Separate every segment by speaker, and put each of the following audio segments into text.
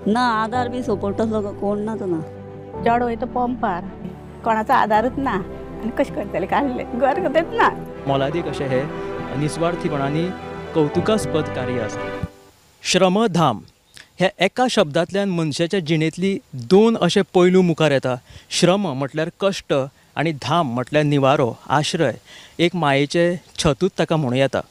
Speaker 1: ना आधार बी सपोर्ट असलो कोण ना तो ना.
Speaker 2: चड वयता पंपार कोणाचो आदारूच ना आनी कशें करतले काडले घर करतात ना.
Speaker 3: मोलादीक अशें हे निस्वार्थीपणांनी कौतुकास्पद कार्य आसा. श्रमधाम हे एका शब्दांतल्यान मनशाच्या जिणेंतली दोन अशे पैलू मुखार येता. श्रम म्हटल्यार कश्ट आनी धाम म्हटल्यार निवारो, आश्रय, एक मायेचें छतूच ताका म्हणूं येता.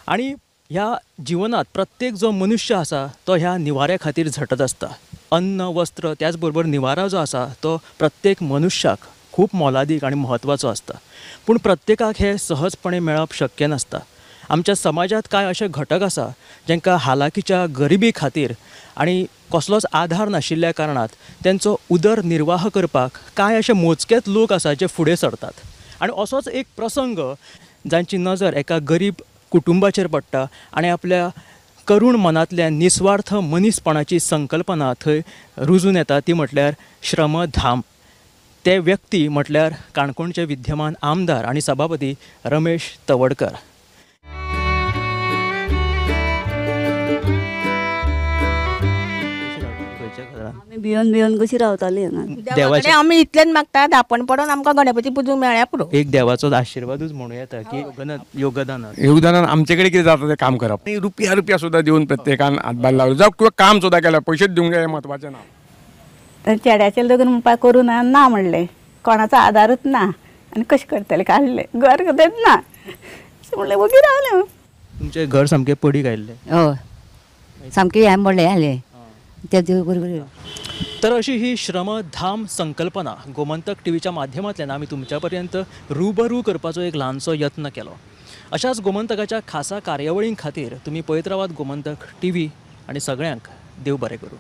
Speaker 3: आनी ह्या जिवनात प्रत्येक जो मनुष्य आसा तो ह्या निवाऱ्या खातीर झटत आसता. अन्न, वस्त्र त्याच बरोबर निवारा जो आसा तो प्रत्येक मनुश्याक खूब मोलादीक आनी म्हत्वाचो आसता. पूण प्रत्येकाक हे सहजपणे मेळप शक्य नासता. आमच्या समाजात कांय अशे घटक आसा जांकां हालाकीच्या गरिबी खातीर आनी कसलोच आधार नाशिल्ल्या कारणात तांचो उदरनिर्वाह करपाक कांय अशे मोजकेच लोक आसा जे फुडें सरतात. आनी असोच एक प्रसंग जांची नजर एका गरीब कुटुंबाचेर पडटा आनी आपल्या करूण मनांतल्यान निस्वार्थ मनीसपणाची संकल्पना थंय रुजून येता ती म्हटल्यार श्रमधाम. ते व्यक्ती म्हटल्यार काणकोणचे विद्यमान आमदार आनी सभापती रमेश तवडकर.
Speaker 1: आमी भिवन कशी रावताली हांगा.
Speaker 2: देवाकडे आमी इतल्यान मागतात धापण पडून आमकां गणपती पुजूंक मेळ्ळ्या पुरो.
Speaker 3: एक देवाचो आशिर्वादूच म्हणूं येता की
Speaker 4: योगदानान आमचे कडेन कितें जाता तें काम करप. आनी रुपया सुद्दां दिवन प्रत्येकान हातभार लावलो जावं किंवा काम सुद्दां केलें पयशेच दिवंक जाय म्हत्वाचें ना.
Speaker 2: तर चेड्याचें लग्न म्हणपाक करून ना म्हणलें कोणाचो आदारूच ना आनी कशें करतले काडले घर करतात ना म्हणलें वगी रावलें.
Speaker 3: तुमचें घर सामकें पडीक आयिल्लें.
Speaker 5: हय सामकें हें म्हणलें आसलें ते बरोबर.
Speaker 3: तर अशी ही श्रमधाम संकल्पना गोमंतक टीव्हीच्या माध्यमांतल्यान आमी तुमच्या पर्यंत रुबरू करपाचो एक ल्हानसो यत्न केलो. अशाच गोमंतकाच्या खासा कार्यावळीं खातीर तुमी पळयत रावात गोमंतक टीव्ही आनी सगळ्यांक देव बरें करूं.